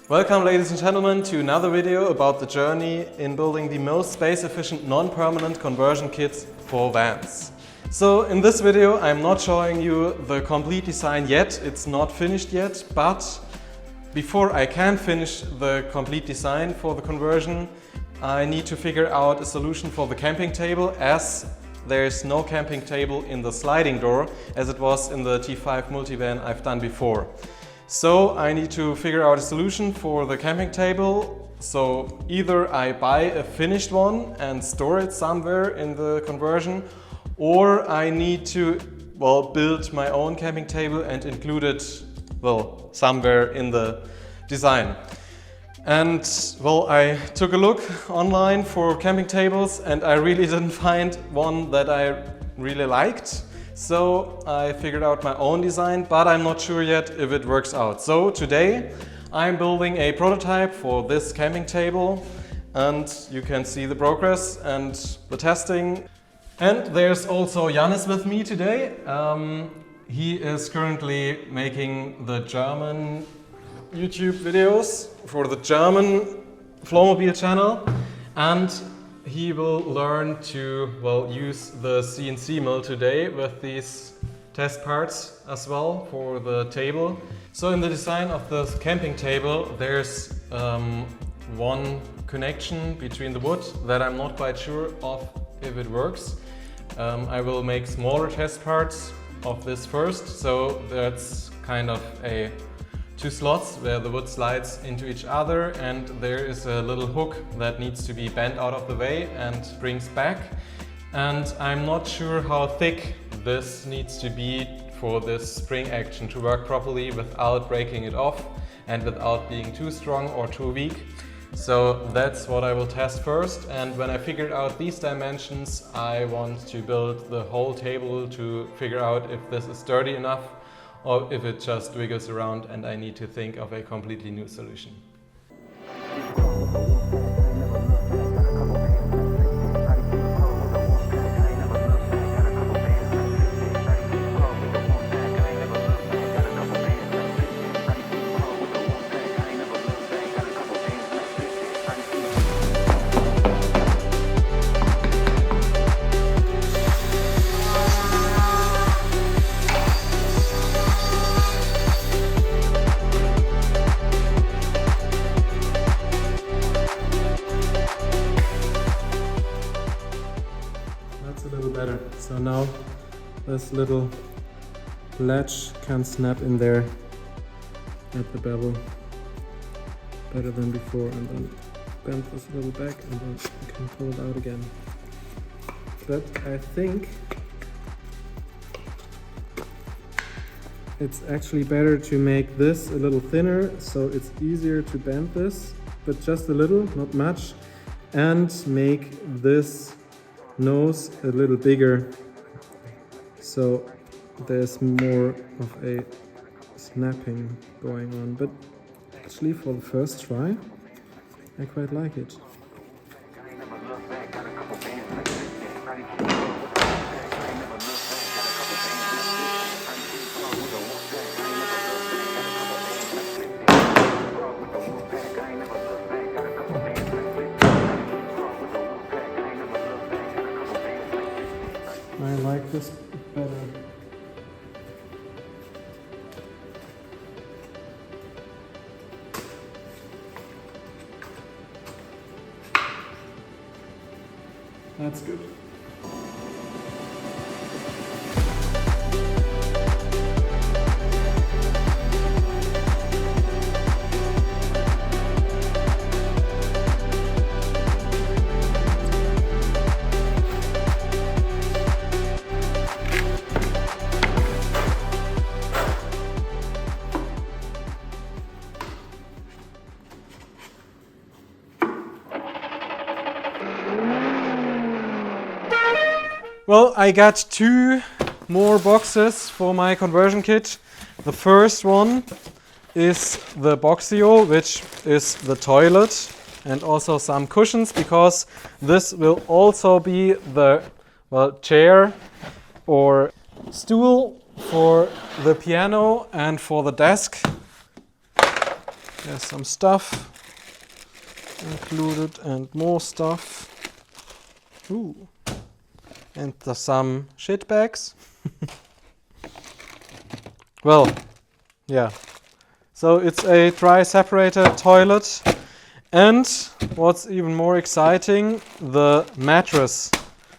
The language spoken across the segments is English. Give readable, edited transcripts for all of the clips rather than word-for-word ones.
Welcome, ladies and gentlemen, to another video about the journey in building the most space-efficient non-permanent conversion kit for vans. So in this video I'm not showing you the complete design yet, it's not finished yet, but before I can finish the complete design for the conversion, I need to figure out a solution for the camping table, as there's no camping table in the sliding door as it was in the T5 multivan I've done before. So I need to figure out a solution for the camping table. So either I buy a finished one and store it somewhere in the conversion, or I need to build my own camping table and include it somewhere in the design. And I took a look online for camping tables and I really didn't find one that I really liked. So I figured out my own design, but I'm not sure yet if it works out. So today I'm building a prototype for this camping table, and you can see the progress and the testing. And there's also Janis with me today. He is currently making the German YouTube videos for the German FlowMobil channel, and he will learn to use the CNC mill today with these test parts as well for the table. So in the design of the camping table there's one connection between the wood that I'm not quite sure of if it works. I will make smaller test parts of this first, so that's kind of two slots where the wood slides into each other, and there is a little hook that needs to be bent out of the way and brings back. And I'm not sure how thick this needs to be for this spring action to work properly without breaking it off and without being too strong or too weak. So that's what I will test first, and when I figured out these dimensions I want to build the whole table to figure out if this is sturdy enough or if it just wiggles around and I need to think of a completely new solution. Better. So now this little latch can snap in there at the bevel better than before, and then bend this a little back and then you can pull it out again. But I think it's actually better to make this a little thinner so it's easier to bend this, but just a little, not much, and make this nose a little bigger so there's more of a snapping going on. But actually for the first try I quite like it. I like this better. That's good. Well, I got two more boxes for my conversion kit. The first one is the Boxio, which is the toilet, and also some cushions, because this will also be the chair or stool for the piano and for the desk. There's some stuff included and more stuff. Ooh. And some shit bags. Well, yeah. So it's a dry separator toilet. And what's even more exciting, the mattress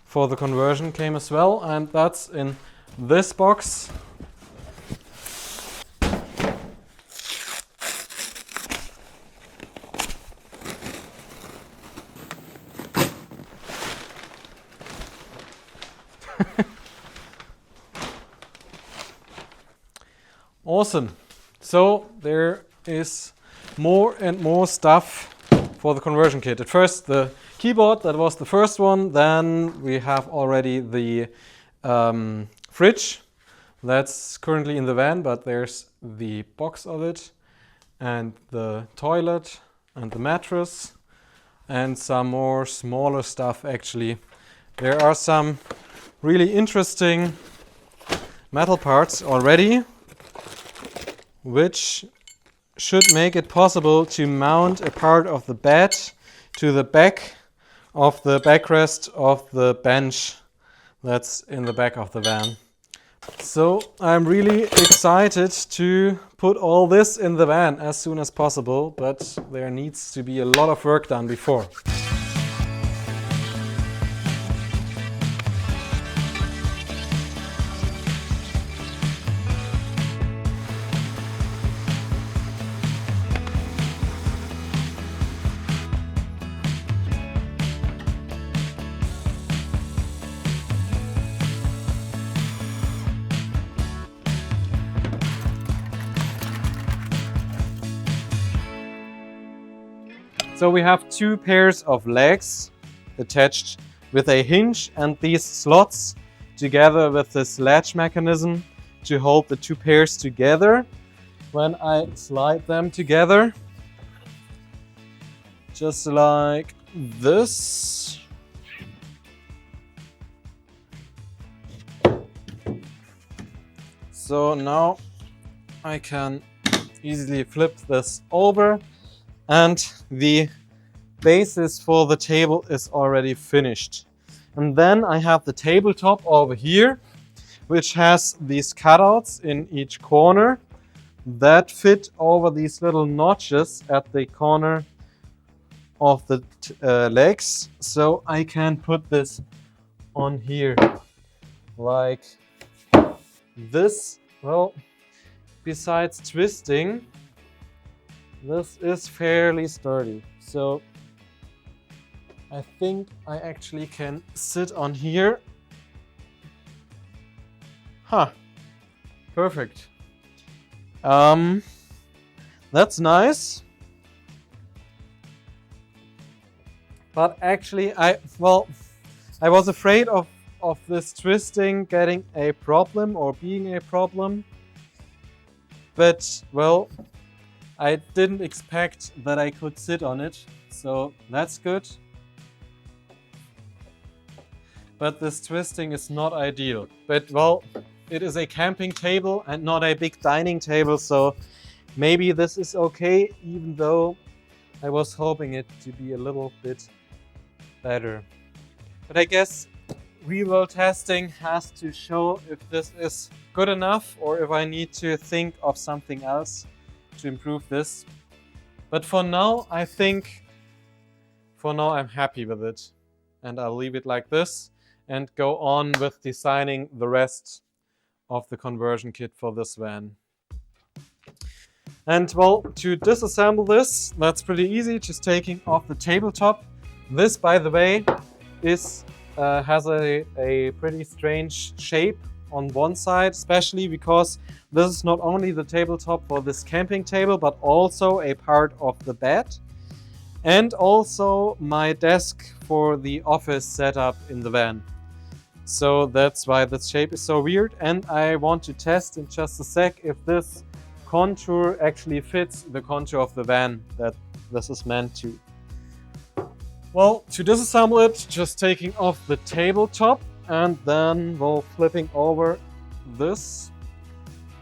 for the conversion came as well. And that's in this box. Awesome. So there is more and more stuff for the conversion kit. At first the keyboard, that was the first one. Then we have already the fridge. That's currently in the van, but there's the box of it. And the toilet and the mattress. And some more smaller stuff actually. There are some really interesting metal parts already, which should make it possible to mount a part of the bed to the back of the backrest of the bench that's in the back of the van. So I'm really excited to put all this in the van as soon as possible, but there needs to be a lot of work done before. So we have two pairs of legs attached with a hinge and these slots together with this latch mechanism to hold the two pairs together. When I slide them together, just like this. So now I can easily flip this over. And the basis for the table is already finished. And then I have the tabletop over here, which has these cutouts in each corner that fit over these little notches at the corner of the legs. So I can put this on here like this. Well, besides twisting, this is fairly sturdy, so I think I actually can sit on here. Huh, perfect. That's nice. But actually I was afraid of this twisting getting a problem or being a problem. But well, I didn't expect that I could sit on it, so that's good. But this twisting is not ideal. But well, it is a camping table and not a big dining table, so maybe this is okay, even though I was hoping it to be a little bit better. But I guess real-world testing has to show if this is good enough or if I need to think of something else to improve this. But for now, I think I'm happy with it. And I'll leave it like this and go on with designing the rest of the conversion kit for this van. And well, to disassemble this, that's pretty easy, just taking off the tabletop. This, by the way, has a pretty strange shape on one side, especially because this is not only the tabletop for this camping table, but also a part of the bed and also my desk for the office setup in the van. So that's why this shape is so weird, and I want to test in just a sec if this contour actually fits the contour of the van that this is meant to. Well, to disassemble it, just taking off the tabletop and then we'll flipping over this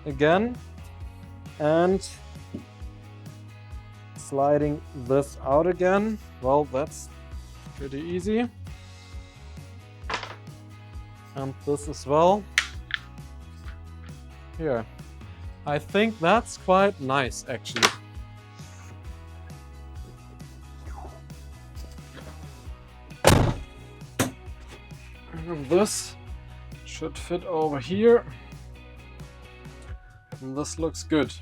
again and sliding this out again. Well, that's pretty easy. And this as well. Here. I think that's quite nice, actually. And this should fit over here. And this looks good.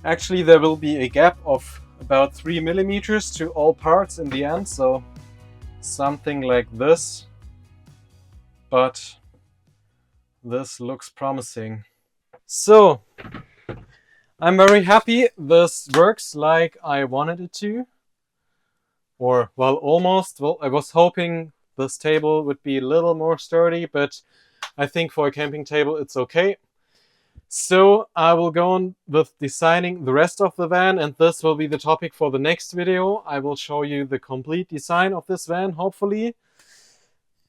Actually, there will be a gap of about 3 millimeters to all parts in the end, so something like this. But this looks promising. So, I'm very happy this works like I wanted it to. Or, well, almost. Well, I was hoping this table would be a little more sturdy, but I think for a camping table it's okay. So I will go on with designing the rest of the van, and this will be the topic for the next video. I will show you the complete design of this van, hopefully.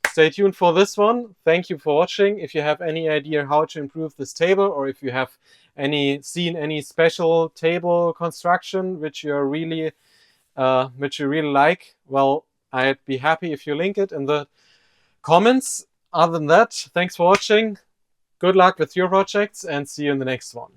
Stay tuned for this one. Thank you for watching. If you have any idea how to improve this table, or if you have seen any special table construction which you really like, well, I'd be happy if you link it in the comments. Other than that, thanks for watching. Good luck with your projects and see you in the next one.